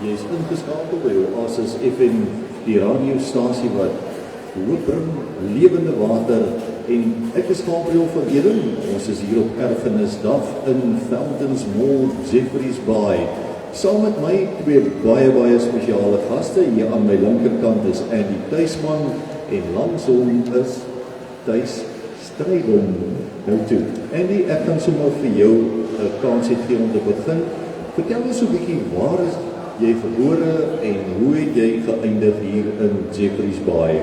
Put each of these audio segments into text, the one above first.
Jy is ingeskakel by Oasis FM, die radiostasie wat hoopbring, lewende water, en ek is Gabriel van Eden. Ons is hier op Erfenisdag in Fountains Mall, Jeffreys Bay. Saam met my twee baie spesiale gaste. Hier aan my linkerkant is Andy Tuisman en langs hom is Thys Strydom. Nou toe, Andy, ek kan sommer vir jou 'n kans gee om te begin. Vertel ons so 'n bietjie, waar is jy gebore en hoe het jy geëindig hier in Jeffreys Bay?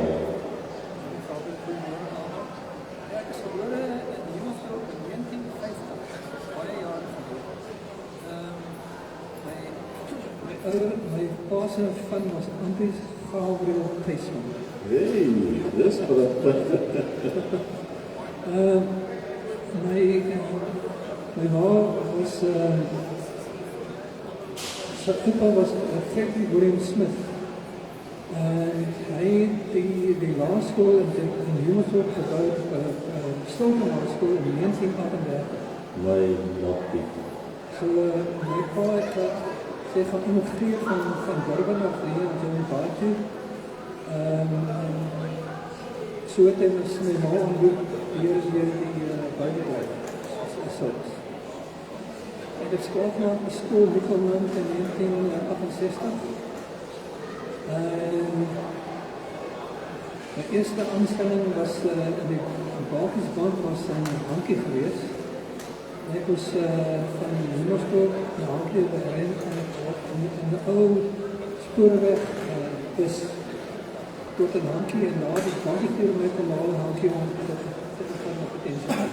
Ek is gebore in Johannesburg in 1950, baie jare gelede. My pa se van was Andries Gabriel Tuisman. Hey, dis pragtig. My ma was sy oupa was Freddy William Smith. Hy het die laerskool in Johannesburg gebou, Stilton Laerskool in 1938. My nappie. So my pa het sy gaan immigreer van Durban af hier in Johannesburg toe. So het hy my ma ontmoet hier die buitebedryf. Ek het skool gemaak by skool Mikkelland in 1968. My eerste aanstelling was in die Balkiesband, was in Hankie geweest. Ek was van Johannesburg na Hankie bereid in die ou spoorweg dus tot in Hankie en na die Hankie kilometer na Hankie om te gaan na potensiaal.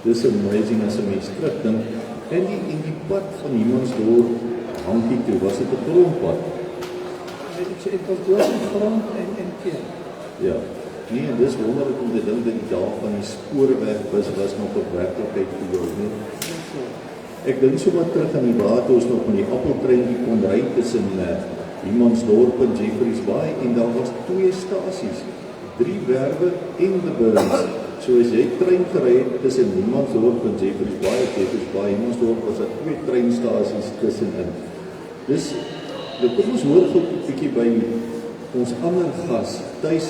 Dis amazing as 'n mens terugdink. En die pad van Johannesburg Hankie toe, was dit 'n grondpad? Het was door die grond en keer. Ja. Nee, en dis wonderlik om te dink dat die dae van die spoorwegbus was nog 'n werklikheid vir jou, nie? Ek dink so wat terug aan die waar ons nog met die appeltreintjie kon ry tussen Humansdorp en Jeffreys Bay, en daar was 2 stasies, 3 werwe en die Burns. So as jy trein gery het tussen Humansdorp en Jeffreys Bay, Humansdorp, was daar 2 treinstasies tussenin. Dus, kom ons hoor goed 'n bietjie by ons ander gas, Thys.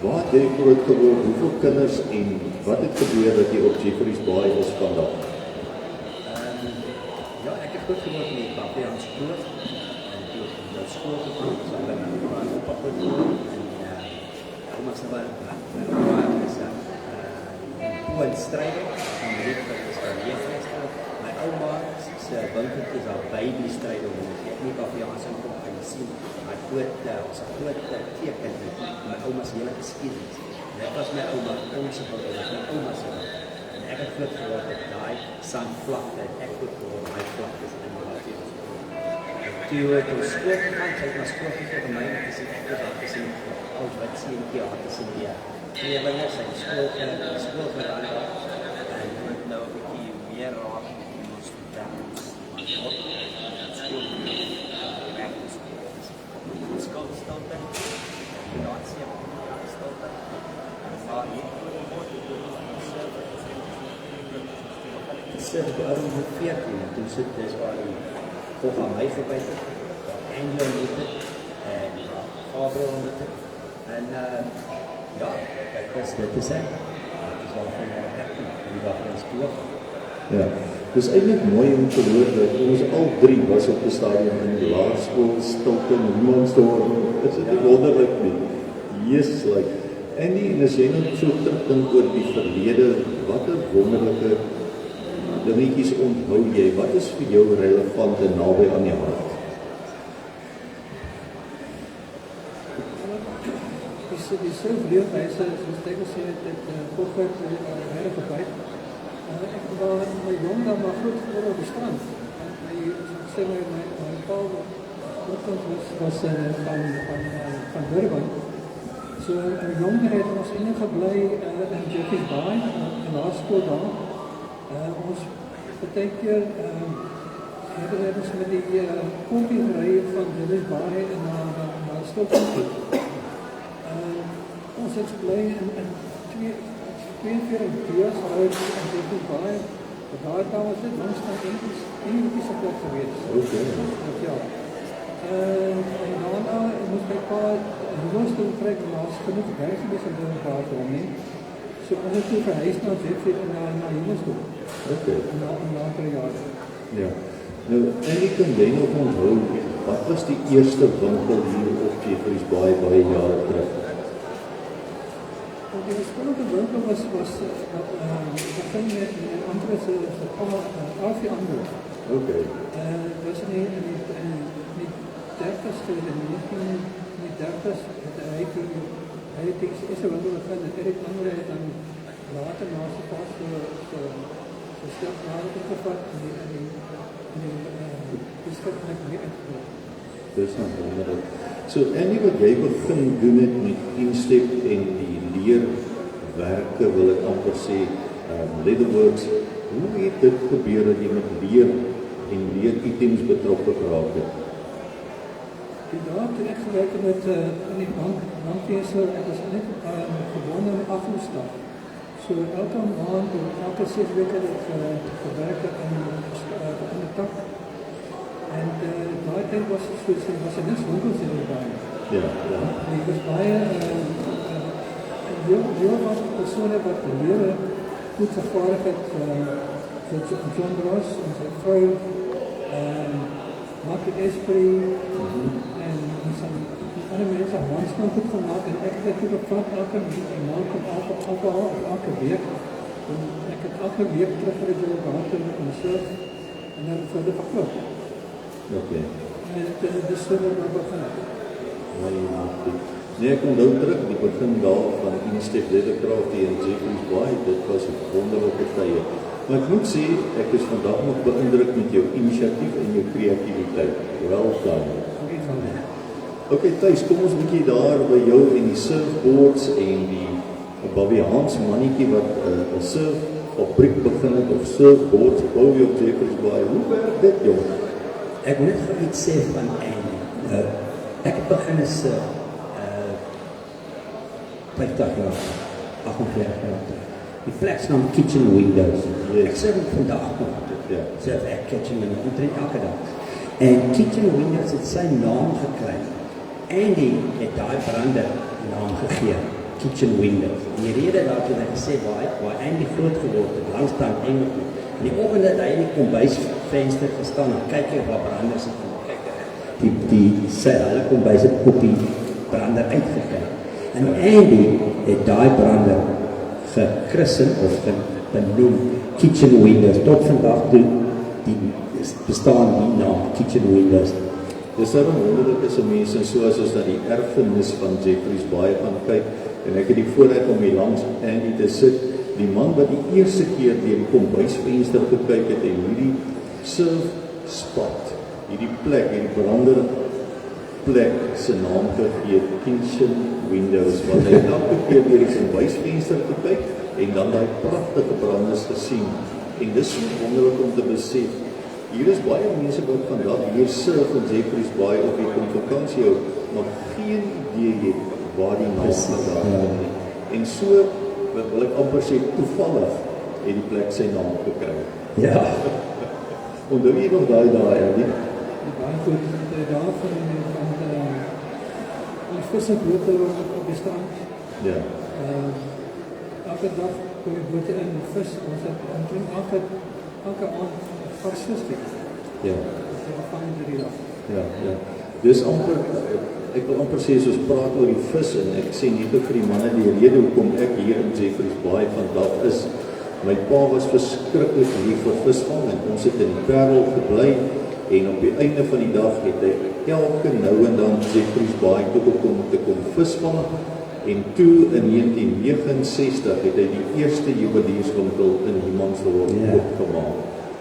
Waar het jy groot geword, hoeveel kinders en wat het gebeur dat jy op Jeffreys Bay is vandag? Ja, ek het groot geword in die Papiaans Kloof. En toe op die skool gekom, so ek ben op papa gekomen. En kom ek nou waar is Owen Stryder, van die liefde is van Jeffreys. My ouma se winkel is al baby Stryder, en ek het nie Papiaans in kom en sien. My groot teken met my ouma se hele geskiedenis. Dit was my ouma, ons winkel, dit was my ouma se winkel. En ek het groot geword op daai sandvlakte, ek groot geword, my vlakte is in die Papiaans. Toe het ons skool gegaan, sy het na skool gegaan vir my, en ek sê, ek is in oud wat seentjie, ek is in die tweelinge, sy het skool gedaan, en moet nou 'n bietjie meer raak met ons students, skool skoolstilte, grasie, stilte, maar hier sit ek oor 14, en toe sit dis waar die toch aan my verby het, Angela met het, en Gabriel met het, en ja, kijk, dit is hy. Dit is wel van die dag in spoor. Ja, dis eintlik mooi om te hoor dat ons al 3 was op die stadium in die laerskool, Stilton, Humansdorp. Is dit nie wonderlik nie? Yes, like. En as jy nou so terugdink oor die verlede, watter wonderlike dingetjies onthou jy? Wat is vir jou relevant en naby aan die hart? Die surfleerwyse, soos ek gesê het, Godwerd regtig verby. Ek was my jong dan maar groot geword op die strand. My pa was van Durban. So in jonger het ons eintlik gebly in Jeffreys Bay, in laerskool daar. Ons partykeer het ons met die kompie gery van Jeffreys Bay en na Stilton toe. Ons het gebly in 42 deelshuis in Jeffreys Bay. Daar was dit langs van enige plek geweest. Okay. Ja. En daarna moes my pa Hemelsdorp kry, maar ons genoeg werk gewees in Hemelsdorp vir hom nie. So ons het toe verhuis na Zedfried en na Hemelsdorp. Okay. Na 'n later jare. Ja. Nou, en ek kan jy nog onthou, wat was die eerste winkel hier op Jeffreys Bay baie jare terug? Die oorspronklike winkel was begin met Andre se Alfie Andre. Okay. Was in die 30's in die 1930's het hy het is 'n winkel begin en Erik Andre het dan later na sy pas so stap naar opgevat en die skryf nie uitgevoer. Dis nou wonderlik. So, Annie, wat jy begin doen het met Instep en die leerwerke, wil ek amper sê, Leatherworks, hoe het dit gebeur dat jy met leer en leeritems betrokke geraak het? Die dag toe ek gewerk het met in die bankweser, ek was net gewoond aan die afvoerstaf. So elke maand of elke 6 weke het ek gewerk in 'n tak. En daai tyd was dit soos was er niks winkels in die baan. Ja, ja. Die was baie heel wat persone wat leer goed gevaardig het, soos John Ross en sy vrou, Mark Esprit, en some ander mense handskant goed gemaak en ek het dit gevat elke maand of elke week. En ek het elke week terug vir die water en surf en dan vir die verkoop. Okay. En dis so wat ek begin het. Nee, ek onthou terug, die begin daar van Instep Leathercraft in Jeffreys Bay, dit was 'n wonderlike tye. Maar ek moet sê, ek is vandag nog beïndruk met jou inisiatief en jou kreatiwiteit. Well done. Okay, Thys, kom ons bietjie daar by jou en die surfboards en die Bobby Hans mannetjie wat 'n surffabriek begin het of surfboards bou jy op Jeffreys Bay. Hoe werk dit, jong? Ek wil net vir iets sê van ek het begin as 50 jaar, 48 jaar terug. Die plek's naam Kitchen Windows. Yes. Ek surf vandag nog. Ja. Surf ek Kitchen Windows, omtrent elke dag. En Kitchen Windows het sy naam gekry. Andy het daai brander naam gegee, Kitchen Windows. Die rede daartoe het hy gesê, waar Andy groot geword het, langstaan Engeland. En die oggend het hy in die kombuisvenster gestaan en kyk hy waar branders het en kyk sy hulle kombuis het op die brander uitgekyk. En Andy het daai brander gekristen of benoem Kitchen Windows. Tot vandag toe bestaan die naam Kitchen Windows. Dis daarom wonderlik is mense soos ons na die erfenis van Jeffreys Bay gaan kyk en ek het die voorreg om hier langs Andy te sit. Die man wat die eerste keer deur die kombuisvenster gekyk het en hierdie surf spot, hierdie plek, hierdie brander plek se naam gegee, Kitchen Windows, want hy het elke keer deur die kombuisvenster gekyk en dan daai pragtige branders gesien. En dis so wonderlik om te besef. Hier is baie mense wat vandag hier surf in Jeffreys Bay of hier kom vakansie hou, maar geen idee het waar die naam vandaan kom nie. En so wil ek amper sê toevallig het die plek sy naam gekry. Ja. Onthou jy nog daai dae, Andy? Baie goed, daar van die visse bote op die strand. Ja. Elke dag kom die bote in vis, ons het omtrent elke aand vars vis gekry. Ja. Ons het gevang die dag. Ja, ja. Dis amper, ek wil amper sê, soos praat oor die vis, en ek sê net vir die manne, die rede hoekom ek hier in Jeffreys Bay vandag is, my pa was verskriklik lief vir visvang, en ons het in die Parel gebly, en op die einde van die dag het hy elke nou en dan Jeffreys Bay toe gekom te kom visvang, en toe in 1969 het hy die eerste juwelierswinkel in Humansdorp opgemaak.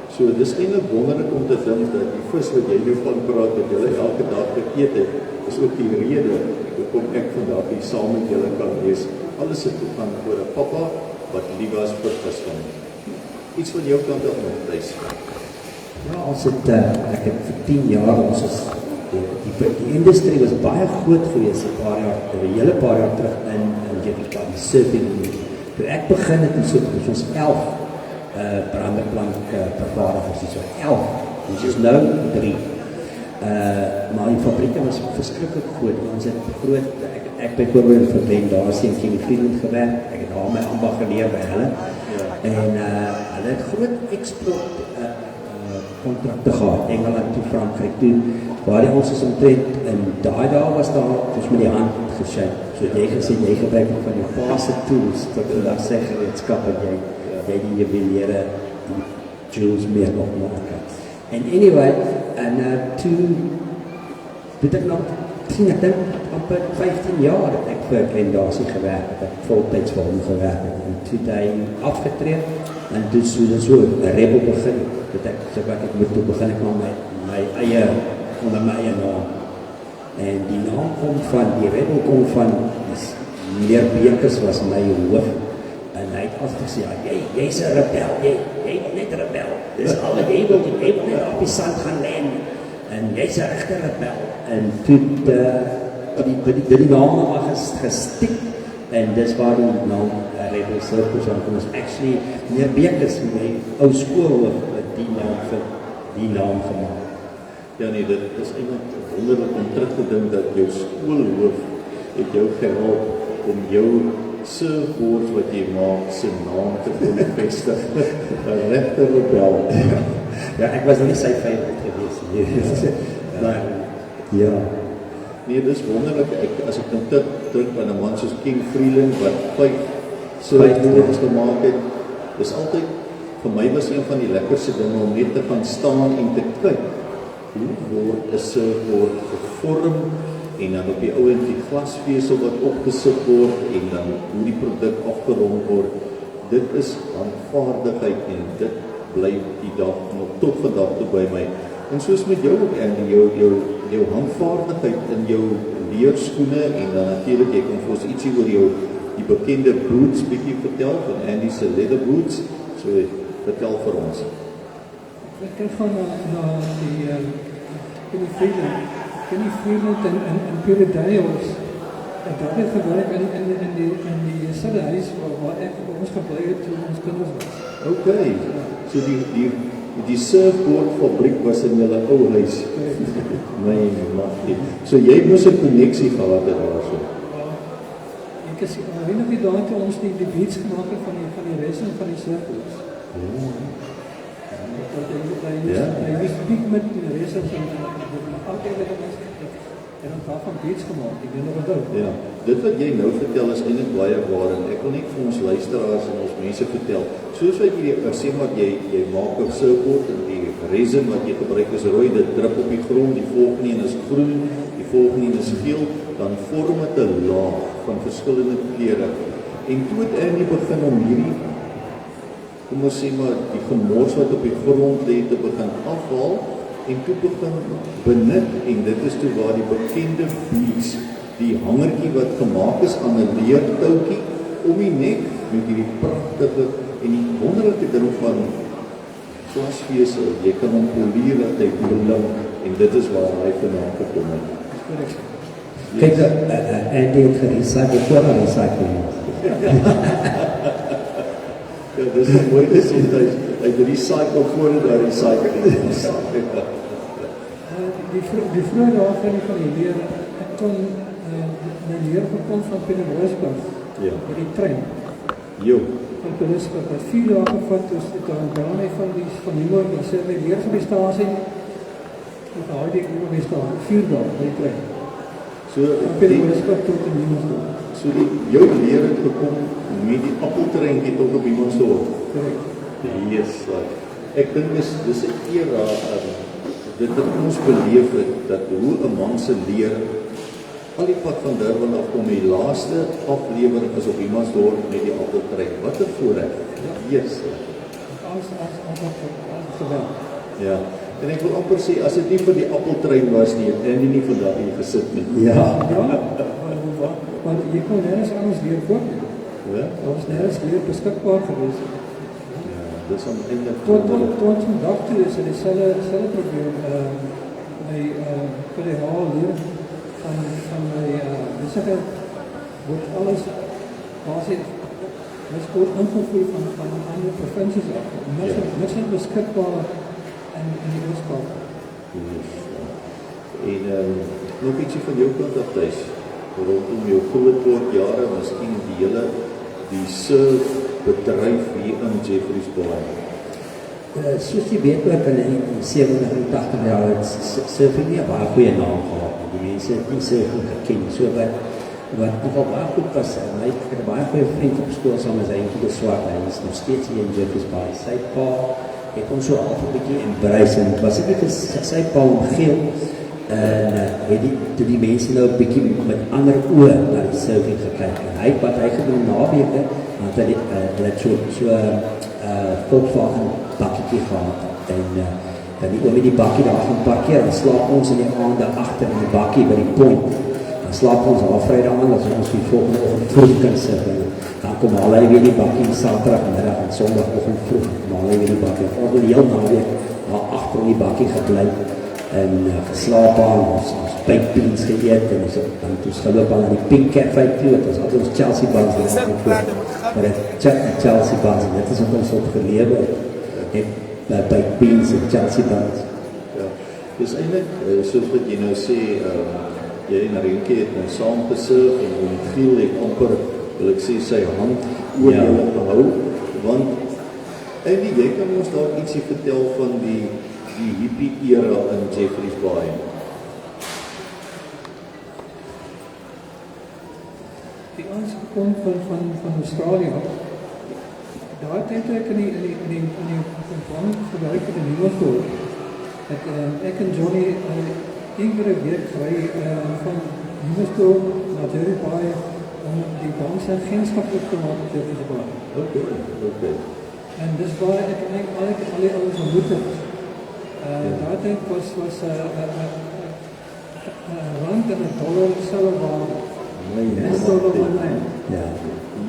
So dis eintlik wonderlik om te dink dat die vis wat jy nou van praat, wat julle elke dag geëet het, is ook die rede hoekom ek vandag hier saam met julle kan wees. Alles het gegaan oor 'n pappa wat lief was vir visvang. Iets van jou kant af nog, Thys? Ja, ek het vir 10 jaar, ons is, die industrie was baie groot geweest, 'n hele paar jaar terug in Jeffreys Bay, die surfing. Toe ek begin het, ons 11 branderplank vervaardigers, so 11, ons is nou 3. maar die fabrieke was verskriklik groot. Ons het groot, ek byvoorbeeld vir Ben Darcy en Kenny Freeland gewerk. Ek het daar my ambag geleer by hulle. En hulle het groot export kontrakte gehad, Engeland toe, Frankryk toe, waar die ons is omtrent, en daai was daar, ons met die hand gesjyn. So jy gesê, jy gebruik van jou paase tools, tot vandag sê gereedskap, en jy die juweliere, die jewels meer nog maak. En anyway, en toe ek nog, ek dink, amper 15 jaar het ek vir Glenn Darcy gewerk, het ek voltyds vir hom gewerk, en toe het hy afgetree, en toe so 'n rebel begin, dat ek moet toe begin ek maar onder my eie naam. En die naam kom van, die rebel kom van, meneer Bekes was my hoof, en hy het altyd gesê, jy's 'n rebel, jy wil net rebel, dis al wat jy wil net op die sand gaan lê, en jy's 'n regte rebel, en toe die naam maar gestiek, en dis waar die naam Rebel Circus aankom is. Actually, meneer Bekes, my ou skoolhoof, het die naam gemaak. Ja nee, dit is eintlik wonderlik om terug te dink dat jou skoolhoof het jou gehelp om jou surfboards wat jy maak se naam te bevestig. 'n regte rebel. Ja, ek was nog nie sy favourite gewees nie. Maar ja. Nee, dis wonderlik. As ek dan dink aan 'n man soos King Freeland wat 5 surfboards gemaak het, dis altyd vir my was een van die lekkerste dinge om net te gaan staan en te kyk hoe word 'n surfboard gevorm en dan op die ouend die glasvesel wat opgesit word en dan hoe die produk afgerond word. Dit is handvaardigheid en dit bly die dag nog tot vandag toe by my. En soos met jou ook, Andy, jou handvaardigheid in jou leerskoene en dan natuurlik jy kan vir ons ietsie oor die bekende boots bietjie vertel van Andy se leather boots. So vertel vir ons. Ek kyk van na die Kenny Freeland en Peter Daniels. En dat het gebruik in die selfde huis waar ek ons gebly het toe ons kinders was. Okay. So die surfboard fabriek was in julle ou huis. My maggie. So jy moes 'n koneksie gehad het daarso. Ek is weet nog nie daai toe ons die beats gemaak het van die res van die surfboards. Hy is big met die res van en dan daarvan beats gemaakt, ek weet nog wat. Ja, dit wat jy nou vertel is eintlik baie waar en ek wil net vir ons luisteraars en ons mense vertel. Soos wat jy sê maar jy maak 'n surfboard en die resin wat jy gebruik is rooi, dit drup op die grond, die volgende een is groen, die volgende een is geel, dan vorm dit 'n laag van verskillende kleure. En toe het Andy begin om hierdie kom ons sê maar die gemors wat op die grond lê te begin afhaal en toe begin benut en dit is toe waar die bekende beads, die hangertjie wat gemaak is aan 'n leertoutjie om die nek met hierdie pragtige en die wonderlike ding van glasvesel, jy kan hom polier dat hy blink en dit is waar hy vandaan gekom het. Kyk, Andy het gerecycle voor aan recycling. Ja, dis nog mooi te sien, hy het recycle voordat hy recycle. Die vroege dae van die leer, ek kon my leer gekom van Pietermaritzburg, met die trein. Van Pietermaritzburg, wat 4 dae gevat, dus het aan hy van Nieuwhoek, dan sê my leer van die stasie, en gehaal die ek nie op die stasie, 4 dae by die trein. So, van Pietermaritzburg tot in Nieuwhoek. So jou leer het gekom met die appeltreintjie tot op Humansdorp. Correct. Yes, ek dink dis 'n era dit wat ons beleef het, dat hoe 'n man se leer al die pad van Durban af kom, die laaste aflewering is op Humansdorp met die appeltrein. Wat 'n voorreg. Yes. Alles geweldig. Ja. En ek wil amper sê, as dit nie vir die appeltrein was nie, het Andy nie vandag hier gesit nie. Ja. Want jy kon nergens anders leer koop. Ja? Daar was nergens leer beskikbaar geweest. Ja, dis om eintlik tot vandag toe is dit dieselfde probleem. Vir die haal leer van my besigheid word alles basies word ingevoer van ander provinsies af. Niks is beskikbaar in die Weskaap. En nog ietsie van jou kant af thuis, rondom jou grootword jare, miskien die surfbedryf hier in Jeffreys Bay. Soos jy weet ook in 70 en 80 jaar het surfing nie 'n baie goeie naam gehad nie. Die mense het nie surfing geken. So wat nogal baie goed was, en hy het 'n baie goeie vriend op skool saam met sy eentjie de Swart. Hy is nog steeds hier in Jeffreys Bay. Sy pa het ons so half 'n bietjie embrace en was ek net sy pa omgee en het toe die mense nou 'n bietjie met ander oë na die surfing gekyk. En hy wat hy gedoen naweke, want hy het so Volkswagen bakkie gehad en dan die oom met die bakkie daar gaan parkeer, dan slaap ons in die aande agter in die bakkie by die point. Dan slaap ons al Vrydag aan, as ons die volgende oggend vroeg kan surf. Dan kom al hy weer die bakkie Saterdagmiddag en Sondagoggend vroeg, kom al hy weer die bakkie. Ons het die hele naweek daar agter in die bakkie gebly en geslaap aan, ons baked beans geëet en ons dan toe geloop aan die Pink Cafe toe, het ons altyd ons Chelsea buns maar Chelsea buns, en dit is wat ons op gelewe het, baked beans en Chelsea buns. Ja, dis eintlik soos wat jy nou sê, jy en Renke het nou saam gesurf en Giel het amper, wil ek sê, sy hand oor julle gehou, want eintlik jy kan ons dalk ietsie vertel van die hippie era in Jeffreys Bay. Die ons kom van Australië. Daai tyd toe ek in die bank gewerk het in Nieuwepoort, het ek en Johnny enkele week ry van Nieuwepoort na Jeffreys Bay om die bank se agentskap op te maak op Jeffreys Bay. Okay. En dis waar ek al die ouens ontmoet het. Daai tyd was rand en $1 selfe waarde. Dis dollar online. Ja.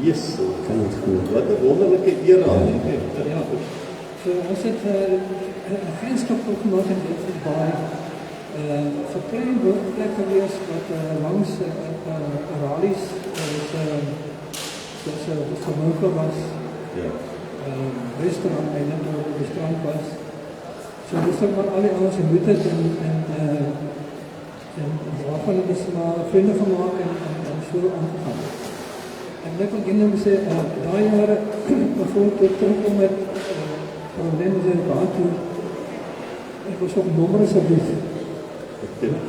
Yes, Kan het goed. wat 'n wonderlike era. Ja. So ons het 'n agentskap opgemaak in Jeffreys Bay. Vir klein werkplek gewees wat langs rallies soos vermoeke was. Ja. Restaurant eintlik waar die restaurant was. So dis ook maar al die ouens ontmoet het en waarvan het is maar vriende gemaak en so aangegaan. En ek wil net sê, daai jare, bijvoorbeeld terugkom met probleme in baan toe, ek was op nommer asseblief.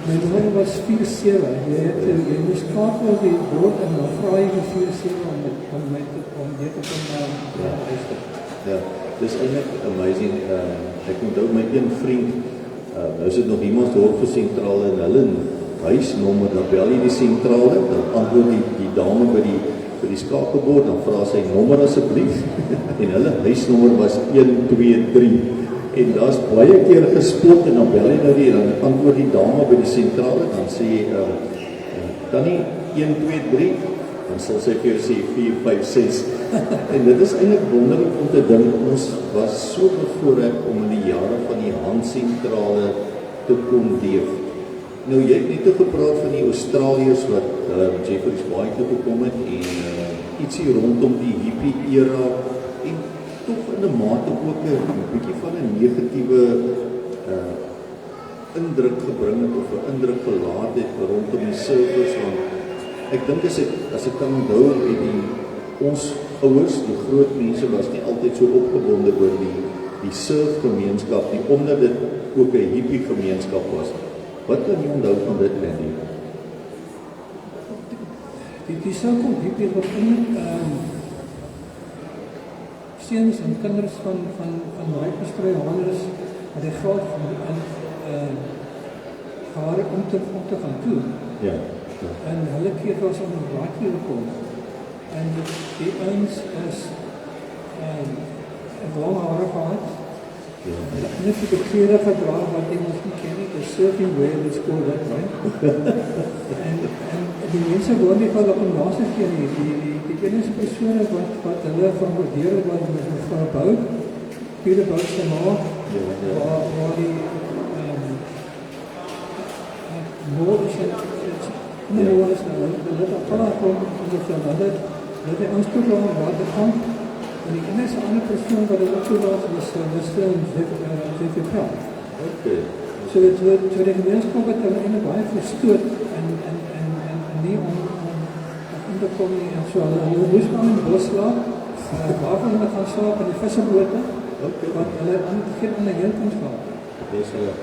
My nommer was 47, jy moest skakel die woord en dan vraag jy vir 47 om dit te kom Ja, dis eintlik amazing. Ek onthou my een vriend, nou sit nog iemand daar vir sentrale en hulle huisnommer, dan bel jy die sentrale, dan antwoord die dame by die skakelbord, dan vra sy nommer asseblief en hulle huisnommer was 123 en daar's baie keer gespot en dan bel jy nou die, dan antwoord die dame by die sentrale, dan sê jy kan nie 123, dan sal sy vir jou sê 456 en dit is eintlik wonderlik om te dink, ons was so bevoorreg om in die jare van die handsentrale te kon leef. Nou jy het net gepraat van die Australiërs wat Jeffreys Bay toe gekom het en ietsie rondom die hippie era en toch in 'n mate ook 'n bietjie van 'n negatiewe indruk gebring het of 'n indruk gelaat het rondom die surfers, want ek dink as ek kan onthou het ons ouers, die groot mense was nie altyd so opgewonde oor die surfgemeenskap nie, omdat dit ook 'n hippie gemeenskap was. Wat kan jy onthou van dit, Randy? Die sirkel hippie wat seuns en kinders van ryk Australiërs wat die geld gehad om te gaan toe. Ja. En hulle keer was om 'n raadjie gekom. En die ouens is 'n lang hare gehad. Net die klere gedra wat jy mos nie ken nie, die surfing wear, dit skool dat, right? en die mense woon nie van op 'n laaste keer nie, die enige persone wat hulle van waardeer het was mevrou Bout, Peter Bout se ma, waar die moorders en moorders nou, hulle het al kom, dat die aanspoor waar te gaan, en die enige ander persoon wat het opgelaat was Mr. Jeffrey Pell. Okay, so die gemeenskap het hulle eintlik baie verstoot en nie om te kom nie. En so hulle moes maar in die bos slaap, waarvan hulle gaan slaap in die visserbote, want hulle geen ander heenkoms gehad. Dis wat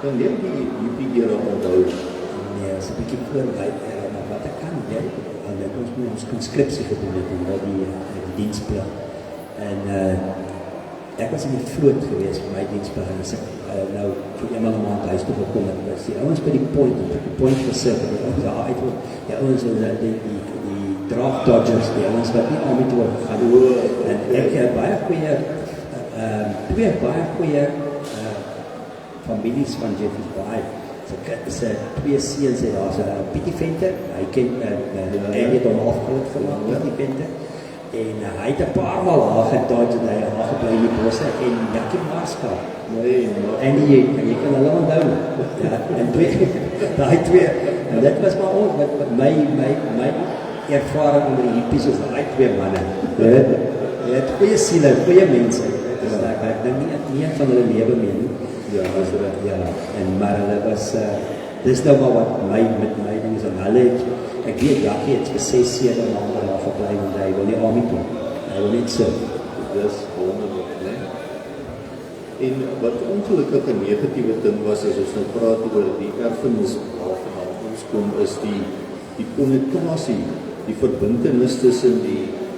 dan jy die hippie-era onthou. Nee, is 'n bietjie voor my era, maar wat ek kan dink, want ons moet ons conskripsie gedoen het en wel die diensplig. En ek was in die vloot geweest vir my diensplig en as ek nou vir eenmal 'n maand huis toe gekom het, was die ouens by die point gesit en die ouens daar uit word, die ouens die draft dodgers, die ouens wat nie aan met toe gaan doen. En ek het baie goeie twee baie goeie families van Jeffreys Bay. Sy twee seuns het daar's 'n Pietie Venter, hy ken hy het hom afgroot gemaak, Pietie Venter. En hy het 'n paar mal haar gedodge en hy het gebly in die bosse en Jackie Marskap. Nee, En jy kan hulle onthou. Ja, en daai twee, en dit was maar ons met my ervaring onder die hippies is daai twee manne. Jy het goeie siele, goeie mense. Dit is ek dink nie van hulle lewe meer nie. Ja, as dit Ja, en maar hulle was dis nou maar wat met my ding is en hulle het, ek weet Jackie het vir 6-7 maande daar gebly want hy wil nie army toe. Hy wil net so. dis wonderlik, né? En wat ongelukkig 'n negatiewe ding was as ons nou praat oor die erfenis waarvan ons kom is die konnotasie, die verbintenis tussen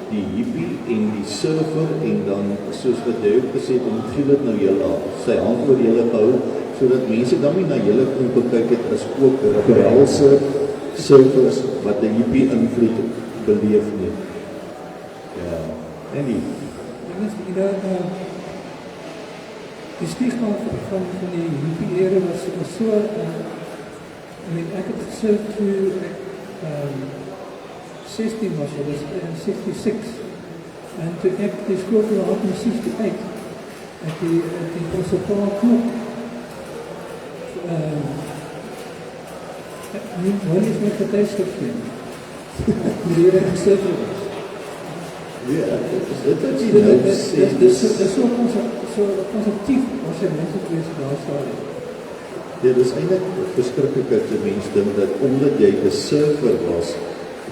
die hippie en die surfer en dan soos wat jy ook gesê het, om Giel nou julle sy hand oor julle gehou sodat mense dan nie na julle kon kyk het as ook rebelse surfers wat 'n hippie invloed beleef nie. Ja, en die Die stigma van die hippie-era was so, ek het gesurf toe ek 16 was, dat was in 66. En toe ek die skool gehad in 68, ek die konsultaal knop nie eens met getuigskap neem. Die hele gesurf was. ja, dit wat jy nou sê, Dis so conservatief as jy mense wees daar staan. dit is eintlik verskriklik as jy mens dink dat omdat jy 'n surfer was,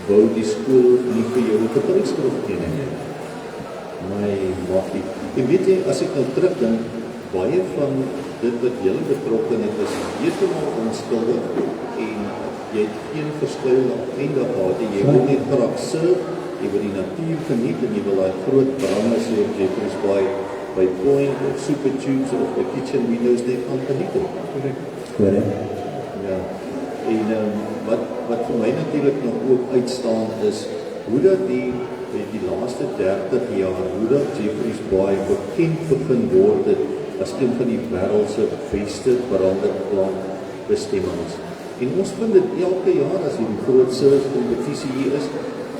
wou die skool nie vir jou 'n getuigskrift gee nie. My waffie. En weet jy, as ek nou terugdink, baie van dit wat julle betrokke het is heeltemal onskuldig en jy het geen verskuilende agenda gehad en jy wil net graag surf, jy wil die natuur geniet en jy wil daai groot brande so op Jeffreys Bay by Point of Super Tubes of by Kitchen Windows net aan geniet het. Korrek. Ja. En wat vir my natuurlik nog ook uitstaan is hoe dat die laaste 30 jaar, hoe dat Jeffreys Bay bekend begin word het as een van die wêreld se beste brandeplant-bestemmings. En ons vind dit elke jaar as hierdie groot surf kompetisie hier is,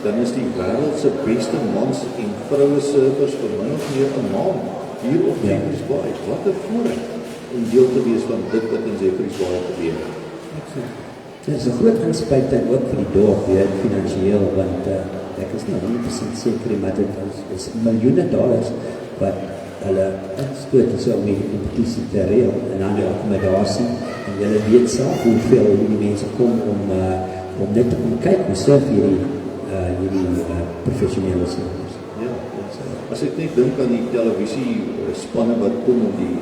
dan is die wêreld se beste mans en vroue surfers vir min of meer 'n maand hier op Jeffreys Bay. Wat 'n voorreg om deel te wees van dit wat in Jeffreys Bay gebeur. Dit is 'n groot inspuiting ook vir die dorp, weet, finansiëel, want ek is nie 100% seker nie, maar dit is miljoene dollars wat hulle instoot is om die kompetisie te reël en dan die akkommodasie. En julle weet self hoeveel die mense kom om net te kom kyk hoe surf hierdie professionele surfers. Ja, as ek net dink aan die televisie spanne wat kom om die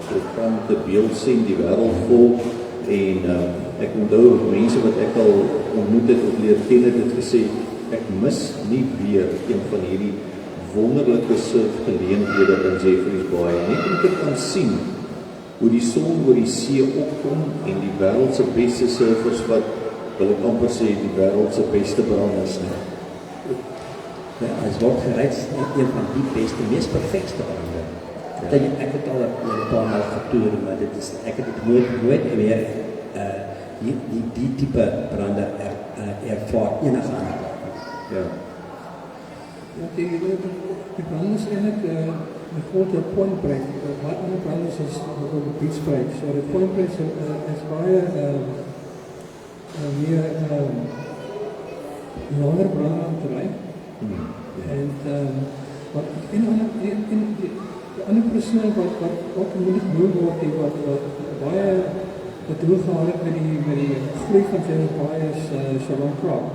program te beeld sien, die wêreld vol en ek onthou mense wat ek al ontmoet het of leer ken het gesê, ek mis nie weer een van hierdie wonderlike surfgeleenthede in Jeffreys Bay. Net om te kan sien hoe die son oor die see opkom en die wêreld se beste surfers wat wil ek amper sê die wêreld se beste branders nie. Ja, as word gereis een van die beste, mees perfekste brande. Ek het al 'n paar maal getoer, maar ek het dit nooit weer die tipe brande ervaar enige ander. Ja. Ja, die brand is eintlik 'n groter point break. Wat ander brand is bijvoorbeeld beach break. So die point break is baie meer langer brand aan te ry. En wat in 'n ander persoon wat moet genoem word, wat baie bedoel gehad het met die groei van Jerry Baie is Shalom Krab.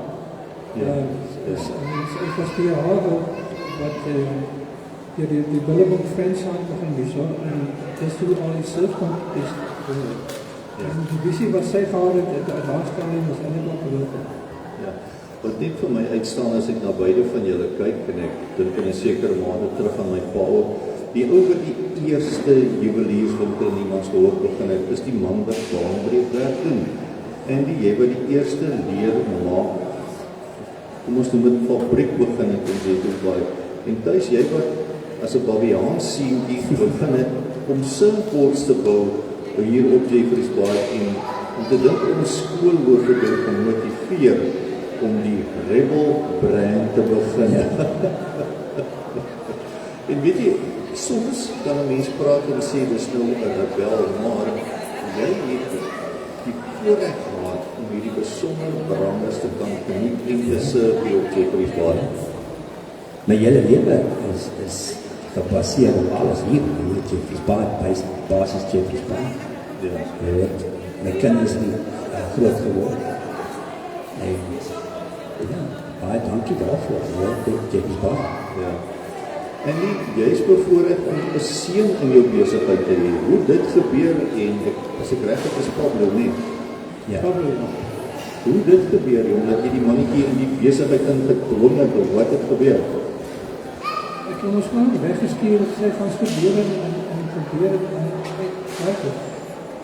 Ek was die jare wat die Billabong Friendschaft begin wees, en dis toe al die surfcompetitie gedoen. En die visie wat sy gehad het, uit laagstadium was eintlik wel gelukkig. Ja, wat net vir my uitstaan as ek na beide van julle kyk, en ek dink in 'n sekere mate terug aan my pa ook, die ou wat die eerste juwelierswinkel in Imansdorp begin het, is die man wat baanbreekwerk doen. En jy wat die eerste leer maak, kom ons noem dit fabriek begin het in Zettelbaai. En thuis jy wat as 'n Baviaan seentjie begin het om surfboards te bou hier op Jeffreys Bay, en om te dink om 'n skool oor te doen om motiveer om die Rebel brand te begin. En weet jy, soms kan 'n mens praat en sê dis nou 'n rebel, maar jy het die voorreg gehad om hierdie besondere brandes te kan geniet en te surf hier op Jeffreys Bay. My hele lewe is gebaseer op alles hier in Jeffreys Bay, basis Jeffreys Bay. Ja. My kinders die groot geword. En ja, baie dankie daarvoor. Jeffreys Bay. Ja. En jy is bevoorreg om 'n seun in jou besigheid te hê. Hoe dit gebeur, en as ek reg is Pablo nie. Ja. Pablo, hoe dit gebeur, omdat jy die mannetjie in die besigheid ingedwing het, of wat het gebeur? Ek het ons maar weggestuur en gesê gaan studeer en probeer en werk.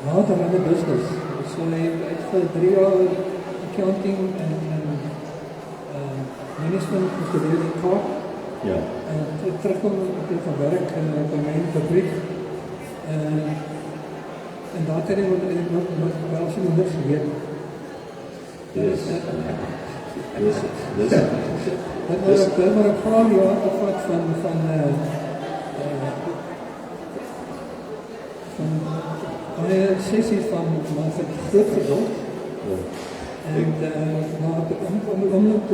Later aan die business. So hy het vir 3 jaar accounting en management gestudeer in Kaap. Ja. En terugkom ek van werk by my fabriek. En daar het ek nog wel so niks geweet. Yes. Het was maar 'n paar jaar afvat van baie sessies van maar het groot geduld. En omdat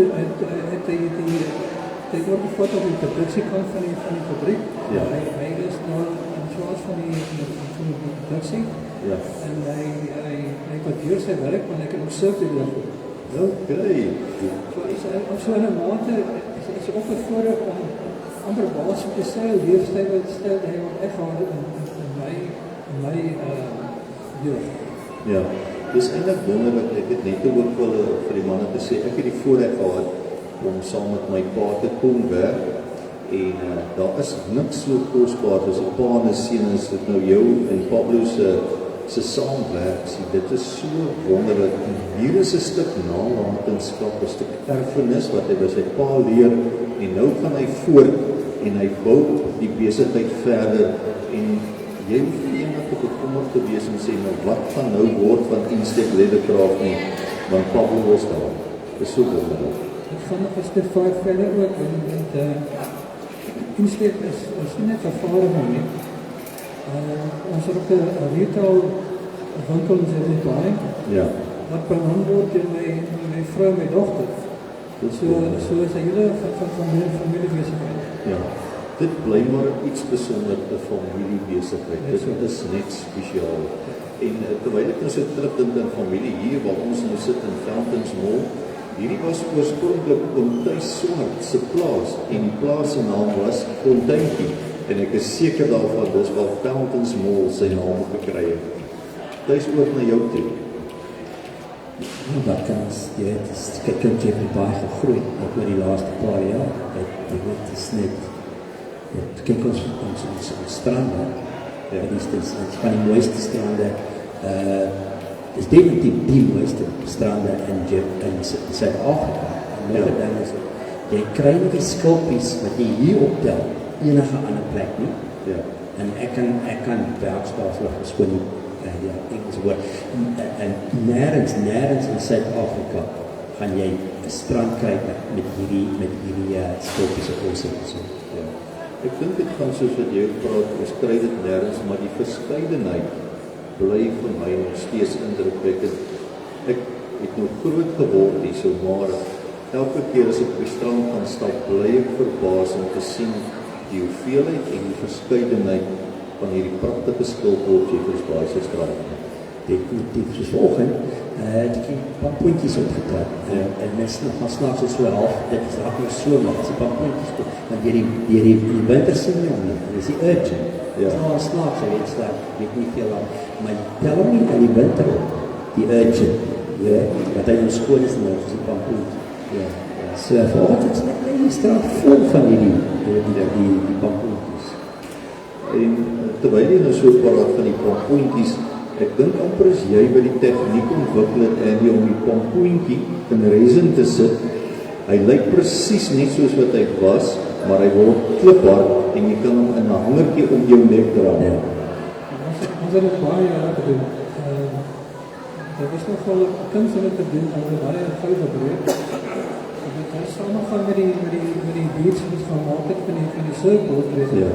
het die oorgevat op die productiekant van die fabriek. Ja. Hy is nou in charge van die productie. Ja. En hy waardeer sy werk, want ek het hom surf die dag. Okay. So in 'n mate is ook 'n voorreg om ander baas te sê, leefstyl hy wat ek gehad het in my jeug. Ja. Dis eintlik wonderlik. Ek het net ook wel vir die manne gesê, ek het die voorreg gehad om saam met my pa te kom werk, en daar is niks so kosbaar as 'n pa en 'n seun, as dit nou jou en Pablo se saamwerk sien. Dit is so wonderlik. En hier is 'n stuk nalatenskap, 'n stuk erfenis wat hy by sy pa leer, en nou gaan hy voort en hy bou die besigheid verder, en jy hoef nie enige bekommerd te wees en sê, nou wat gaan nou word van Instead Leathercraft nie, want Pablo is daar. Dit is so wonderlik. Ek gaan nog 'n stuk verder ook, want Instead is nie net ervaring nie. Ons het ook 'n retail winkel in Zettelbaai, Ja. wat beman word deur my vrou en my dogter. So is 'n hele van familiebesigheid. Ja. Dit bly maar iets besonder, 'n familiebesigheid. Dit is net spesiaal. En terwyl ek nou so terugdink aan familie hier waar ons nou sit in Fountains Mall, hierdie was oorspronklik Oom Tuis Swart se plaas, en die plaas se naam was Fonteintjie, en ek is seker daarvan dis waar Fountains Mall sy naam gekry het. Tuis oor na jou toe. Dat kan ons, jy weet, kyk hoe Jeffreys Bay gegroei op oor die laaste paar jaar. Jy weet, het is net, kyk ons strande, dit is van die mooiste strande, is definitief die mooiste strande in Suid-Afrika. En nog 'n ding is, jy kry nie die skulpies wat jy hier optel, enige ander plek nie. Ja. En ek kan werkstafel geskoon ja, Engels woord. En nêrens in Suid-Afrika gaan jy 'n strand kry met hierdie skulpies op ons. Ja. Ek dink dit gaan soos wat jy praat, ons kry dit nêrens, maar die verskeidenheid bly vir my nog steeds indrukwekkend. Ek het nou groot geword hier, so maar elke keer as ek op die strand gaan stap, bly ek verbaas om te sien die hoeveelheid en die verskeidenheid van hierdie pragtige skilpe op Jeffreys Bay se strand. Definitief soos volgende, die pampoentjies opgetrap. En mens nog snaaks is so half, dit is raak nog so nog, as die pampoentjies toe, want die winter sien nie om nie, dit is die urchin. Ja. Dit is al snaaks, jy weet, weet nie veel aan, maar tel hom nie in die winter op, die urchin, ja, wat hy nou skoon is nou, as die pampoentjie. Ja. So, volgens is net die straat vol van die pampoentjies. En terwyl jy nou so praat van die pampoentjies, ek dink amper as jy by die tegniek ontwikkel het en jy om die pampoentjie in resin te sit, hy lyk presies net soos wat hy was, maar hy word kliphard en jy kan hom in 'n hangertjie om jou nek dra. Ja. Ons het dit baie jare gedoen. Dit was nog wel 'n kuns om dit te doen, ons het baie gou gebreek. Dit is saamgegaan met die beats wat ons gemaak het van die surfboard resin. Ja.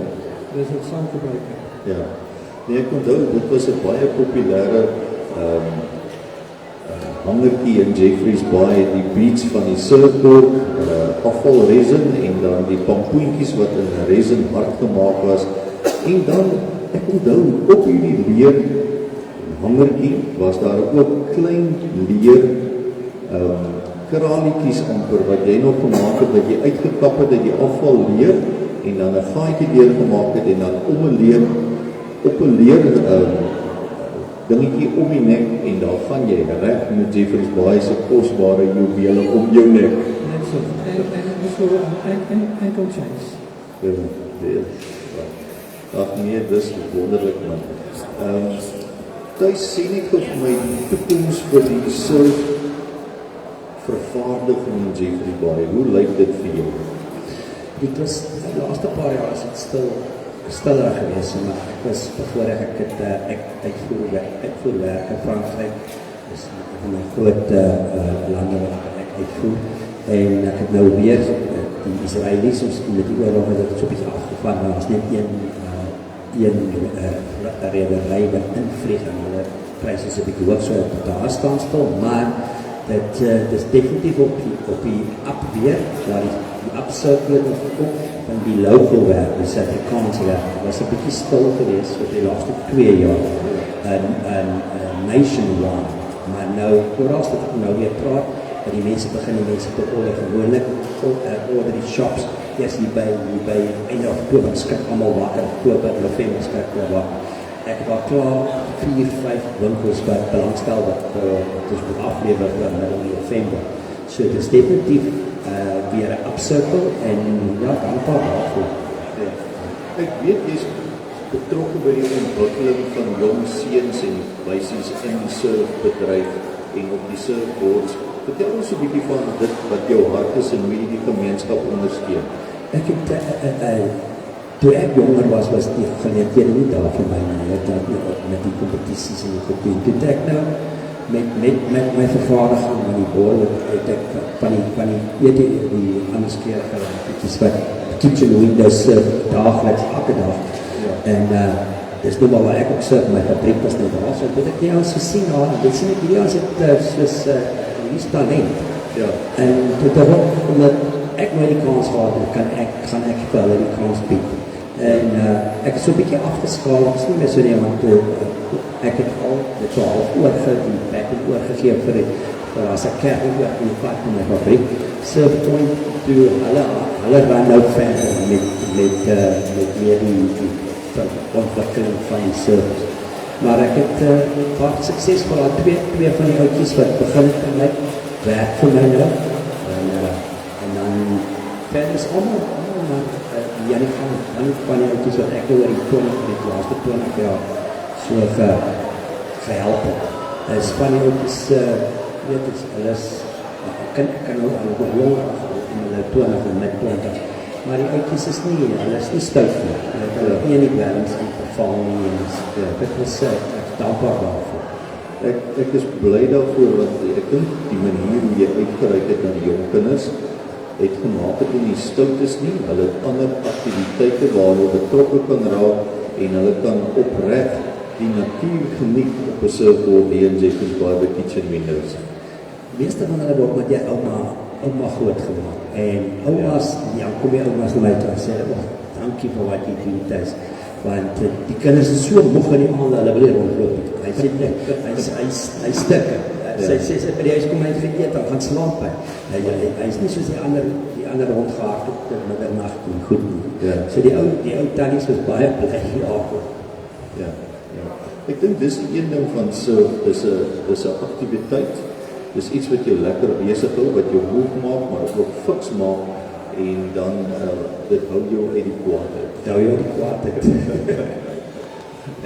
Dis het saam gebruik. Ja. Nee, ek onthou, dit was 'n baie populêre hangertjie in Jeffreys Bay, die beats van die surfboard, afval resin en dan die pampoentjies wat in resin hard gemaak was. En dan, ek onthou, op hierdie leer hangertjie was daar ook klein leer kralietjies amper wat jy nog gemaak het, dat jy uitgekap het uit die afval leer en dan 'n gaatjie deur gemaak het en dan om 'n leer op 'n leer dingetjie om die nek en daar gaan jy reg met Jeffreys Bay se kosbare juwele om jou nek. Net so. En so enkel chains. Ja, ag nee, dis wonderlik man. Tuis sien ek vir my toekoms vir die surf vervaardiging in Jeffreys Bay. Hoe lyk dit vir jou? Dit was die laaste paar jaar is dit stiller geweest, maar ek was bevoorreg ek uitvoer werk in Frankryk. Dis van 'n groot lande wat ek uitvoer. En ek het nou weer die Israelies ons met die oorlog het dit so 'n bietjie afgevan, maar ons net een redery wat invlieg en hulle pryse is 'n bietjie hoog, so daar staan stil, maar dit is definitief op die upweer, waar die upcircle ook van die local werk, die Suid-Afrikaanse werk, was 'n bietjie stil geweest vir die laaste 2 jaar en nationwide, maar nou, oral wat ek nou weer praat, dat die mense begin te order gewoonlik, order die shops, eers hier by einde Oktober, skrik allemaal wakker, Oktober, November skrik wakker. Ek het al klaar 4-5 winkels wat belangstel wat dus moet aflever in middel November. So dit is definitief weer 'n upcircle en ja, dankbaar daarvoor. Ja. Ek weet jy is betrokke by die ontwikkeling van jong seuns en meisies in die surfbedryf en op die surfboards. Vertel ons 'n bietjie van dit wat jou hart is en hoe jy die gemeenskap ondersteun. Ek het toe ek jonger was die geleenthede nie daar vir my nie. Ek het met die kompetisies en gedoen. Toe ek nou met my vervaardiging van die boord het ek van die anderskeerige bietjies wat kitchen windows daagliks elke dag. Ja. En dis nou maar waar ek ook surf, my fabriek was net daar. So dit ek nie ons gesien daar. Dit sien ek hierdie as dit soos hier's talent. Ja. En dit daarom omdat ek nou die kans gehad het, gaan ek vir hulle die kans bied. En ek is so 'n bietjie afgeskaal, ek is nie meer so nie, want ek het al dit so half oorgegee vir as ek kerk oor in die pad van my fabriek. Surf Point toe, hulle ran nou verder met meer die ontwikkeling van die surfers. Maar ek het baie suksesvol al twee van die oudjies wat begin het met my werk vir my nou. En dan verder is allemaal maar Jannie van die oudjies wat ek oor die laaste 20 jaar so gehelp het. Is van die oudjies, weet ek, hulle is, ek kan nou al jonger in hulle 20 en met 20, maar die oudjies is nie, hulle is nie stout nie. Hulle het nie in die balance en verval nie. Dit is dankbaar daarvoor. Ek is bly daarvoor, want ek dink die manier hoe jy uitgereik het aan die jong kinders, het gemaak het en die stout is nie. Hulle het ander aktiwiteite waar hulle betrokke kan raak en hulle kan opreg die natuur geniet op 'n surfboard hier in Jeffreys Bay by Kitchen Windows. Meeste van hulle word met jou ouma groot gemaak. En ouma's, ja, kom jy ouma's na my toe en sê, dan dankie vir wat jy doen, Thys. Want die kinders is so moeg in die aand, hulle wil nie rondloop. Hy stik. Sy by die huis kom hy geëet, dan gaan slaap hy. Hy is nie soos die ander rondgehaak op middernacht en goed nie. So die ou tannies was baie bly Jakob. Ja. Ek dink dis die een ding van surf, dis 'n aktiwiteit. Dis iets wat jou lekker besig hou, wat jou moeg maak, maar ook fiks maak en dan dit hou jou uit die kwaad uit.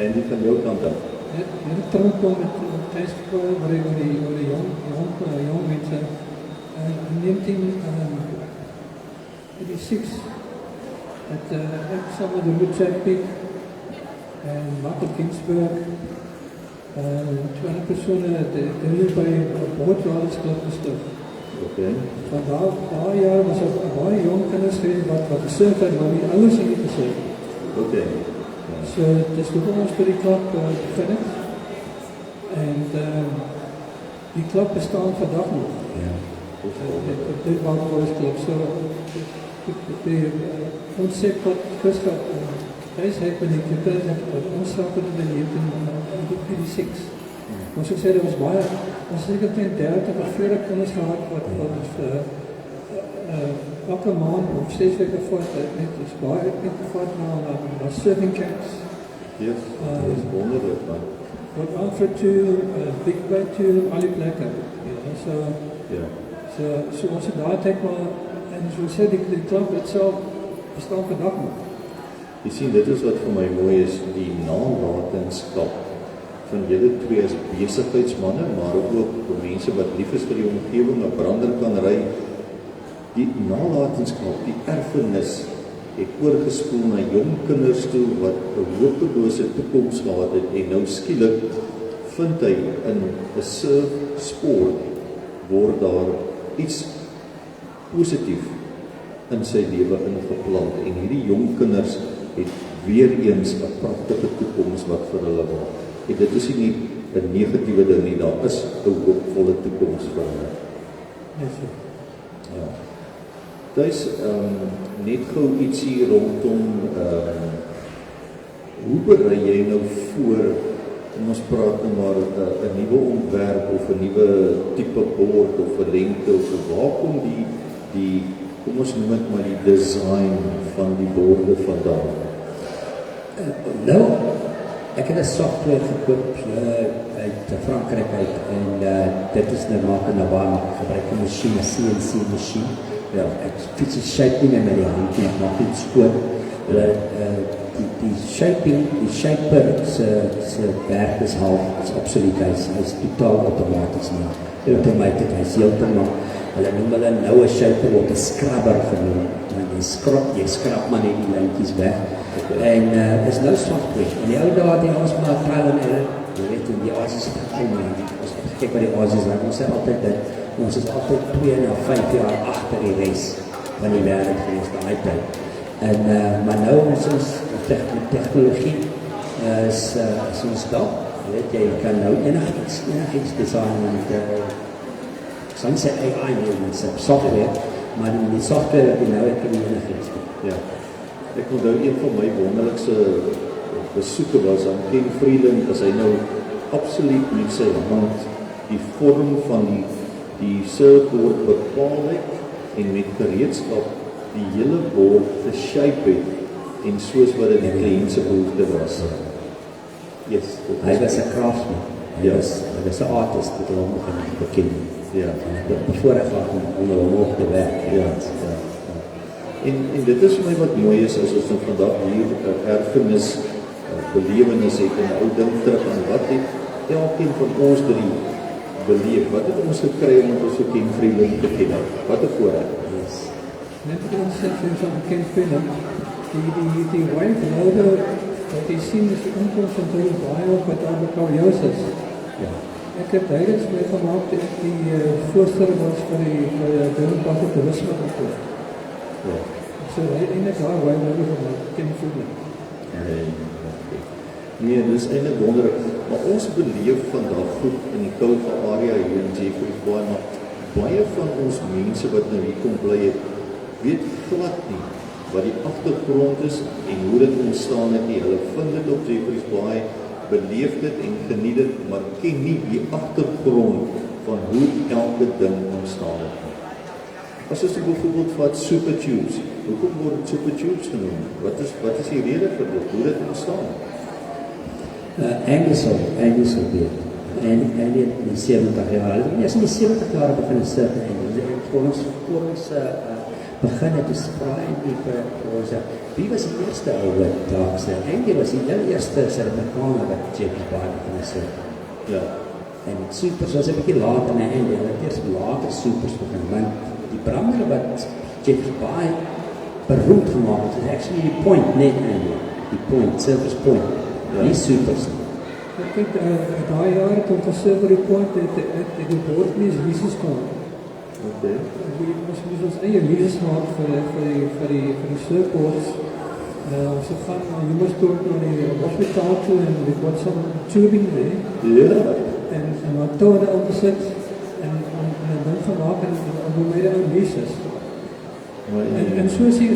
En die van jou kant af. Ja, dit terugkom met thuisgekomen waar die jong mensen in 1986 het ek saam met Ruud Chapik en Michael Ginsberg twee ander persone het by Bootraders Club gestig. Okay. Van daar jaar was er baie jong kinders geweest wat gesurf het, maar die ouers het nie gesurf. Okay. So dis hoekom ons by die klub begin het. En die klub bestaan vandag nog. Ja. Dit Waterboys Club. So die concept wat Chris gaat huis heeft met die kinders ons stap het in 1986. Maar soos ek sê, dit was baie, ons seker teen 30 of 40 kinders gehad wat elke maand of 6 weke voort is baie uitgevat na surfing camps. Yes, dat is wonderlik man. Wat Alfred toe, Big Bay toe, al die plekke. So ons het daar tyd maar, en soos sê, die klub het self bestaan vandag nog. Jy sien, dit is wat vir my mooi is, die nalatenskap van julle twee as besigheidsmanne, maar ook mense wat lief is vir die omgewing, 'n brander kan ry. Die nalatenskap, die erfenis het oorgespoel na jong kinders toe wat 'n hopelose toekoms gehad het en nou skielik vind hy in 'n surf sport word daar iets positief in sy lewe ingeplant en hierdie jong kinders het weer eens 'n pragtige toekoms wat vir hulle wag. En dit is nie 'n negatiewe ding nie, daar is 'n hoopvolle toekoms vir hulle. Ja. Dis net gou ietsie rondom hoe berei jy nou voor, ons praat nou maar 'n nuwe ontwerp of 'n nuwe tipe bord of 'n lengte of waar kom die kom ons noem dit maar die design van die borde vandaan? Nou, ek het 'n software gekoop uit Frankryk uit en dit is nou maak en waar ek gebruik 'n masjien, 'n CNC masjien. Ja, ek fiets die shape nie met die hand nie, maar dit skoon. Die shaping, die shaper se werk is half, is absoluut, hy is totaal outomaties nie. Automatic, hy is heeltemal, hulle noem hulle nou 'n shaper word 'n scrubber genoem. Jy skrap maar net die lijntjies weg. En is nou software. En die ou dae die ons maar trial and error, jy weet, die Aussies het ons kyk by die Aussies, ons sê altyd dat ons is altyd 2 na 5 jaar agter die res van die wêreld gewees daai tyd. En maar nou ons is tegnologie is ons daar. Weet jy kan nou enigiets design met soms sê AI met software, maar die software wat jy nou het kan jy enigiets doen. Ja. Ek onthou een van my wonderlikste besoeke was aan Ken Freeland, as hy nou absoluut met sy hand die vorm van die surfboard bepaal het en met gereedskap die hele bord geshape het en soos wat dit die kliënt se behoefte was. Yes, hy was 'n craftsman. Hy was 'n artist wat hom bekend. Ja. Voorheen gehad om onder hom op te werk. Ja. En dit is vir my wat mooi is as ons vandag hier 'n erfenis, belewenis het en 'n ou ding terug aan wat het elkeen van ons drie beleef. Wat het ons gekry omdat ons so Ken Freeland geken het? Wat 'n voorreg. Yes. Net ons sê van Ken Freeland, die wave logo wat jy sien is die inkomst van die baie op wat al bekauwjous is. Ja. Ek het duidelijk mee gemaakt dat ek die voorsteller was vir die Durbanse toerisme kantoor. Ja. So hy het eindelijk daar wave logo gemaakt, Ken Freeland. Nee, dit is eintlik wonderlik. Maar ons beleef vandag goed in die koue area hier in Jeffreys Bay, maar baie van ons mense wat nou hier kom bly het, weet glad nie wat die agtergrond is en hoe dit ontstaan het nie. Hulle vind dit op Jeffreys Bay, beleef dit en geniet dit, maar ken nie die agtergrond van hoe elke ding ontstaan het. As ons byvoorbeeld vat Super Tubes, hoekom word dit Super Tubes genoem? Wat is die rede vir dit? Hoe dit ontstaan? Angus gebeurt. En in die 70 jaar, ja, in die 70 jaar begin surf en voor ons begin het is vraag die vir ons, wie was die eerste ouwe daagse? Angus was die eerste Suid-Afrikaner wat Jeffreys Bay begin surf. Ja. En supers was 'n bietjie later na Andy, hulle het eers later supers begin, want die brander wat Jeffreys Bay beroemd gemaakt het, is actually die point, net Andy, die point, Surfers Point, nie supers. Ek dink daai jaar toe ons Surfer Point het die boordmees lisensies gehad. Okay. Ons moes ons eie lisensies maak vir die surfboards. Ons het gaan na Hummersdorp na die hospitaal toe en dit was some tubing there. Ja. En wat tone opgesit en 'n ding gemaak en hoe meer ou lisensies. En soos die en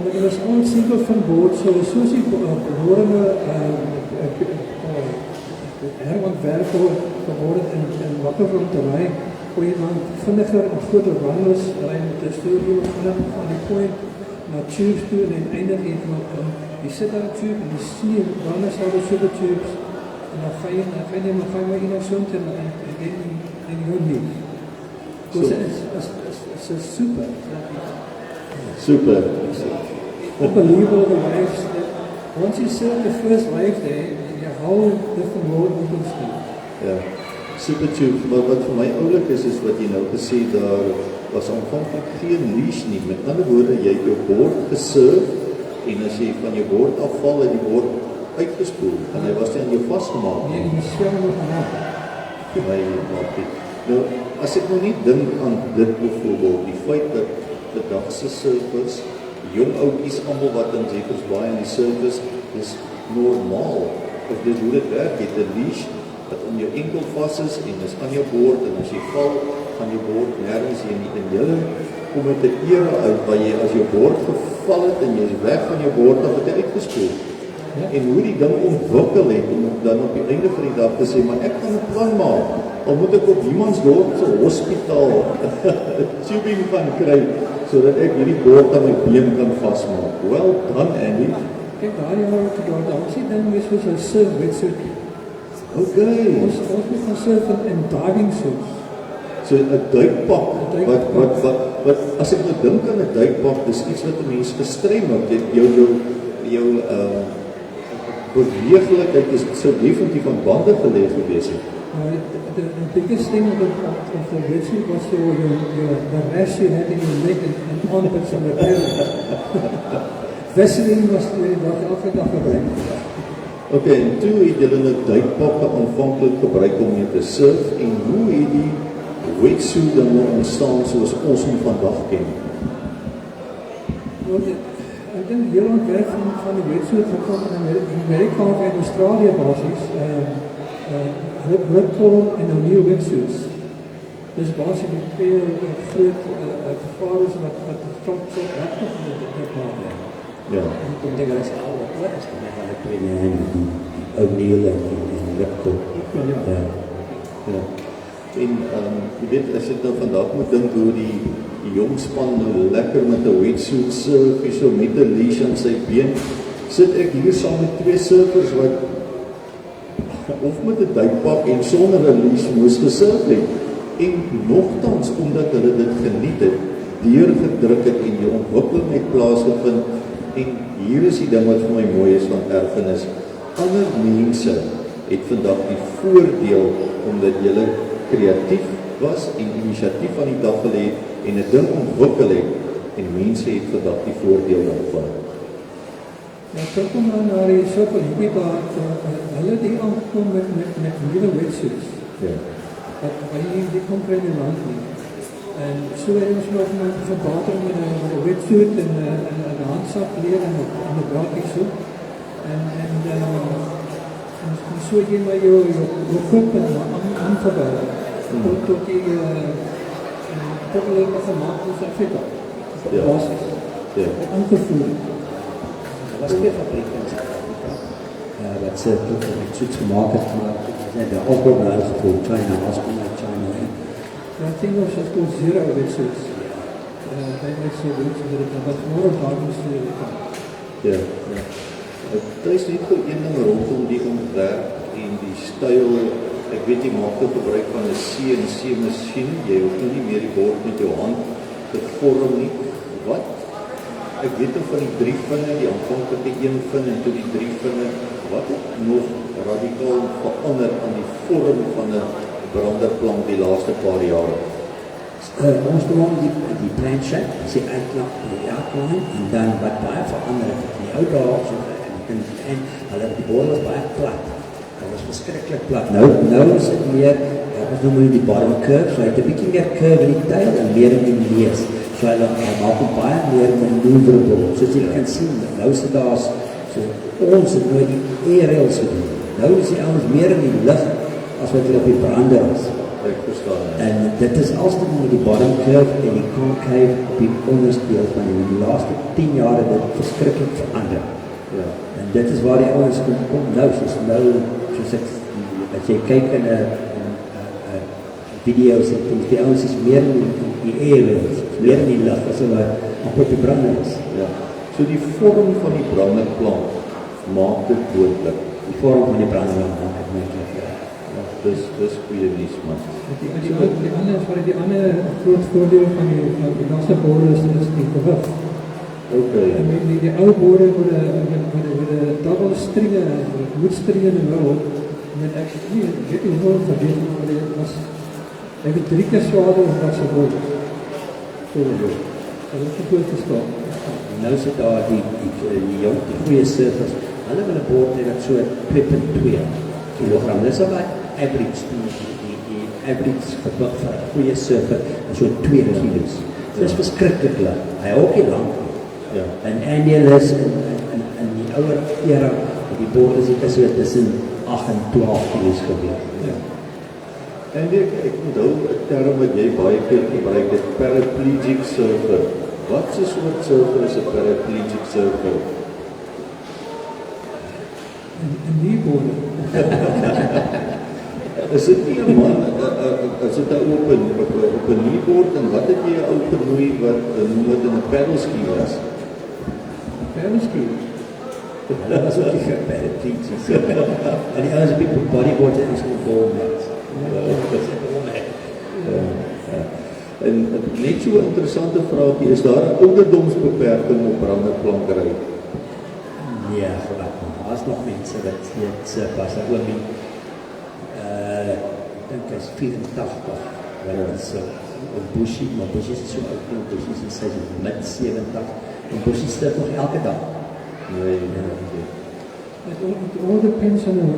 dit was al single van boord, soos die behoorende herwaartwerk geword en wakker om te ry, kon jy dan vinniger en groter runners ry met die studio van die point na tubes toe en eindig jy jy sit daar tube en jy sien runners al die super tubes en dan ga jy maar in 'n soort en jy nie. Dus het is super. Super. Unbelievable the waves. Once you surf the first wave there, your whole different world opens to. Ja. Super tube. Maar wat vir my oulik is wat jy nou gesê daar was aanvanklik geen leash nie. Met ander woorde, jy het jou bord gesurf en as jy van jou bord afval, het die bord uitgespoel en hy was nie aan jou vasgemaak nie. Nee, die swem nog gemaak. Nou, as ek nou nie dink aan dit byvoorbeeld, die feit dat vandagse surfers, jong oudjies almal wat in Jeffreys Bay in die surfers, is normaal, of dis hoe dit werk, jy het 'n leash wat om jou enkel vas is en is aan jou bord en as jy val, gaan jou bord nergens heen nie. En julle kom met 'n era uit waar jy as jou bord geval het en jy is weg van jou bord, dan het hy uitgespoel. Ja. En hoe die ding ontwikkel het om dan op die einde van die dag te sê, maar ek gaan 'n plan maak. Al moet ek op Humansdorp se hospitaal tubing van kry sodat ek hierdie bord aan my been kan vasmaak. Well done, Andy. Kijk, daar toe daar sien ding wees soos 'n surf wetsuit. Okay. Ons moet gaan surf in diving suits. So 'n duikpak. Wat as ek nou dink aan 'n duikpak, dis iets wat 'n mens gestrem het. Jou beweeglikheid is so definitief aan bande gelê gewees het. The biggest thing of the wetsuit was the rash you had in your neck and armpits and the belly. Vaseline was wat elke dag gebruik. Okay, en toe het julle 'n duikpakke aanvanklik gebruik om mee te surf en hoe het die wetsuit dan nou ontstaan soos ons hom vandag ken? Ek dink heel ontwerp van die wetsuit gekom in Amerika en Australië basies. Ripcord en O'Neill wetsuits. Dus basies die twee groot gevaarlike wat strop regtig dit maak. Ja. En ik denk dat is oude plaats van mij van de twee O'Neill en Ripcord. Ja. Ja. En jy weet, as ek nou vandag moet dink hoe die jong span nou lekker met 'n wetsuit surf, so met 'n leash aan sy been, sit ek hier saam met twee surfers wat of met 'n duikpak en sonder 'n leash moes gesurf het. En nogtans, omdat hulle dit geniet het, deurgedruk het en die ontwikkeling het plaasgevind. En hier is die ding wat vir my mooi is van erfenis. Ander mense het vandag die voordeel omdat julle kreatief was en inisiatief aan die dag gelê het en 'n ding ontwikkel het en mense het vandag die voordeel daarvan. Ja, terugkom na die Surfer Hippie daar, hulle die aangekom met nuwe wetsuits. Ja. Wat jy nie kon kry in die land nie. En so het ons nog gebater met 'n wetsuit en 'n handsak leer en 'n brakie so. En so jy maar jou equipment aangebou tot die populiere gemaak in Suid-Afrika. Ja. Ja. aangevoer. Er was twee fabrieken in Suid-Afrika wat ze zoiets gemaakt het, maar de afbouw naar gevoel, China, als kom uit China. I think it was called zero wetsuits. They make so wetsuits that more of darkness to the car. Ja, ja. Daar is net gou een ding rondom die ontwerp en die styl. Ek weet jy maak nou gebruik van 'n CNC masjien. Jy hoef nou nie meer die bord met jou hand te vorm nie. Wat? Ek weet nou van die 3 vinne, die aanvanklike 1 vin en toe die 3 vinne. Wat het nog radikaal verander aan die vorm van 'n branderplank die laaste paar jare? Ons gewoon die plant shape, die uitklap van die outline en dan wat baie verander het. Die ou dae en hulle die bord was baie plat. Dat was verskriklik plat. Nou is dit meer, ons noem dit die bottom curve, so hy het 'n bietjie meer curve in die tail en meer in die neus. So hy maak hom baie meer maneuverable. Soos jy kan sien, nou is dit daar so ons het nooit die aerials gedoen. Nou is die ouens meer in die lug as wat hulle op die brander is. Ek verstaan. En dit is alstaan met die bottom curve en die concave op die onderste deel van die laaste 10 jaar het dit verskriklik verander. Ja. En dit is waar die ouens kom nou, soos ek, as jy kyk in 'n video's en things, die ouens is meer in die aerials, meer in die lug as hulle op die brander is. Ja. So die vorm van die branderplank maak dit moontlik. Die vorm van die branderplank maak dit moontlik. Ja, dis goeie nuus man. Die ander groot voordeel van die laaste borde is die gewig. Okay. Die ou borde met 'n double stringe, woodstringe in die middel, met ek weet nie hoe vergeet maar dit was ek het 3 keer swaarder as wat se bord. So dat is goed verstaan. Nou sit daar die goeie surfers. Hulle wil 'n bord hê wat so 2.2 kilogram. Dis al wat average die average gewig vir 'n goeie surfer is so 2 kilos. Dis verskriklik lig. Hy hou ook nie lank nie. Ja. En Andy is in die ouer era, die bord is dit so tussen 8 en 12 kilos geweeg. Ja. En ek onthou 'n term wat jy baie keer gebruik het, paraplegic surfer. Wat is 'n soort surfer is 'n paraplegic surfer? En die borde. Is dit nie 'n man, is dit op 'n kneeboard en wat het jy 'n ou genooi wat nood in 'n paddleski was? Paddleski. Hulle was ook die paraplegics. En die ouens op die bodyboard het ons gebou met. En net so 'n interessante vraagie, is daar 'n ouderdomsbeperking op branderplankery? Ja, glad nie. Daar's nog mense wat dit pas ek glo nie. Ek dink hy's 84. Wel is so 'n Bushi, maar Bushi is so oud, nou Bushi is sy mid 70. En Bushi stap nog elke dag. Nee. It all depends on the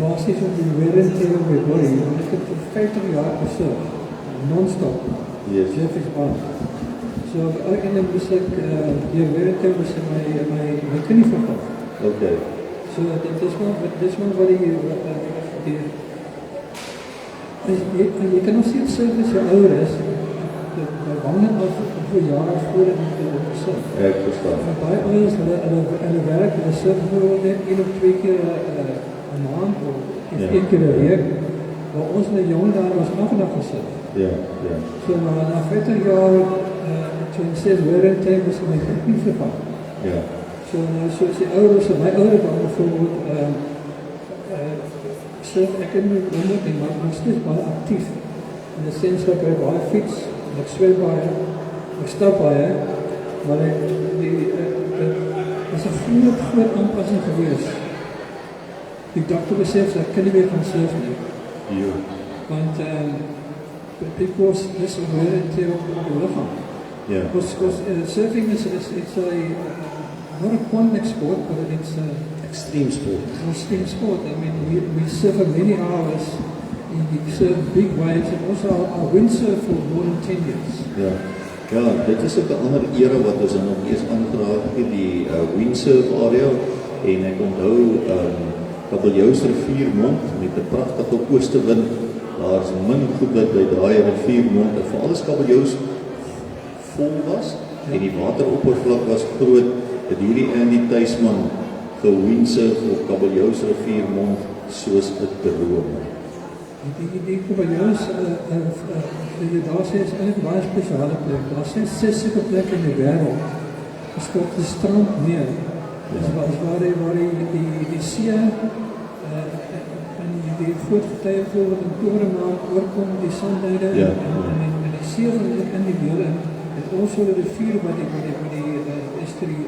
basis of the wear and tear of your body. Ek het vir 50 jaar gesurf, non-stop. Yes. Surf is on. So elke keer moes ek die wear and tear was my knie verval. Okay. So dis maar wat die jy kan nog steeds surf as jy ouer is. Die wanneer al vir jare voor dit surf. Ek verstaan. Baie ouens hulle werk, hulle surf net 1 of 2 keer 'n maand of 1 keer 'n week. Maar ons in die jong dae was elke dag gesurf. Ja, ja. So na 50 jaar toe ek sê wear and tear was my knie verval. Ja. So soos die ouers, my ouers dan bijvoorbeeld surf ek in my wonder en maar nog steeds baie aktief. In die sens dat ek baie fiets, ek swem baie, ek stap baie, maar is 'n groot aanpassing gewees. Die dokter besef dat ek kan nie meer gaan surf nie. Ja. Want because dis wear and tear op die lichaam. Ja. Because surfing is not a quantum sport, but it's Extreme sport. extreme sport. I mean, we surf for many hours, and we surf big waves, and also our windsurf for more than 10 years. Ja. Ja, dit is ook 'n ander era wat ons nog eers aangeraak het, die windsurf area. En ek onthou Kabeljous riviermond met 'n pragtige oostewind. Daar's min goed wat by daai riviermond, veral as kabeljous vol was, en die wateroppervlak was groot, het hierdie Andy Tuisman gewindsurf op Kabeljous riviermond soos 'n droom. Die Kabeljous, daar sê is eintlik 'n baie spesiale plek. Daar sê 6 sulke plekke in die wêreld. Dis op die strand neer. Dis waar die see en die groot getuie wat in Torenmaand oorkom, die sandduide Ja. en die see van in die dele en ons so 'n rivier wat die estuary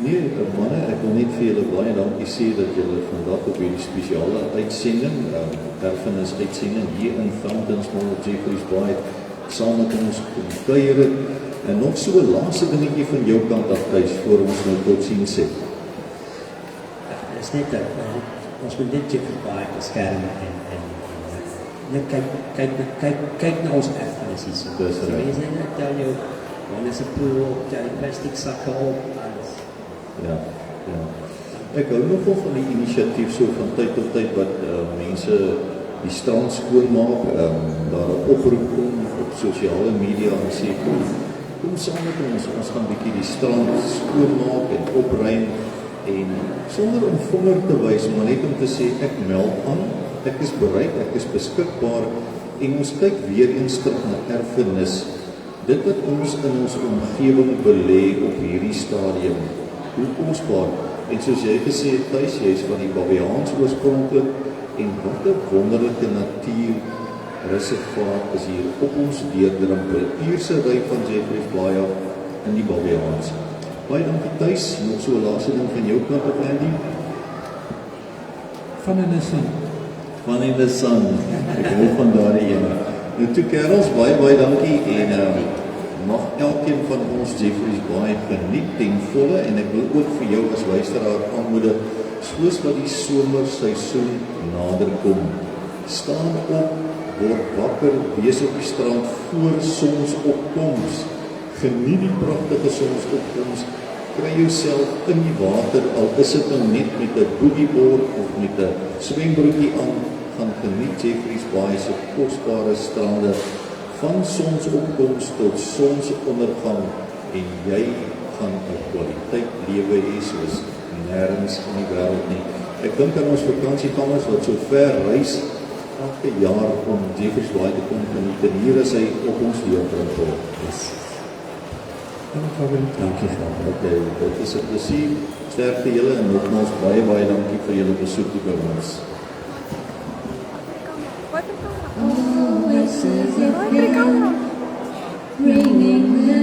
Nee, manne, ek wil net vir julle baie dankie sê dat julle vandag op hierdie spesiale uitsending, erfenis uitsending hier in Fountains-Mall op Jeffreys Bay saam met ons kom kuier het. En nog so 'n laaste dingetjie van jou kant af tuis voor ons nou totsiens sê. Dit is net dat ons moet net Jeffreys Bay beskerm en net kyk na ons erfenis hier. Dis reg. Mense net tel jou, wanneer is 'n pool, tel die plastic sakke op, alles. Ja. Ek hou nogal van die inisiatief so van tyd tot tyd wat mense die strand skoonmaak, daar 'n oproep kom op sosiale media en sê kom saam met ons gaan bietjie die strand skoonmaak en opruim en sonder om vinger te wys, maar net om te sê ek meld aan, ek is bereid, ek is beskikbaar en ons kyk weer eens terug na erfenis. Dit wat ons in ons omgewing belê op hierdie stadium, hoe kosbaar. En soos jy gesê het, Thys, jy is van die Babiaans oorspronklik en wat 'n wonderlike natuurreservaat is hier op ons deurdrempel. Uurse ry van Jeffreys Bay af in die Babiaans. Baie dankie Thys, nog so 'n laaste ding van jou kant op Andy. van 'n sin. Van in the sun. Ek hou van daardie een. Nou toe kerels, baie dankie en mag elkeen van ons Jeffreys Bay geniet ten volle en ek wil ook vir jou as luisteraar aanmoedig, soos wat die somerseisoen nader kom. Staan op, word wakker, wees op die strand voor sonsopkoms. Geniet die pragtige sonsopkoms. Kry jouself in die water, al is dit nou net met 'n boogieboard of met 'n swembroekie aan, gaan geniet Jeffreys Bay se kosbare strande van sonsopkoms tot sonsondergang en jy gaan 'n kwaliteit lewe hê soos nêrens in die wêreld nie. Ek dink aan ons vakansiegangers wat so ver reis elke jaar om Jeffreys Bay te kom geniet en hier is hy op ons deurdrempel. Dankie vir Okay, dit is 'n plesier. Sterkte julle en nogmaals baie dankie vir julle besoek hier by ons. Always is a bringing the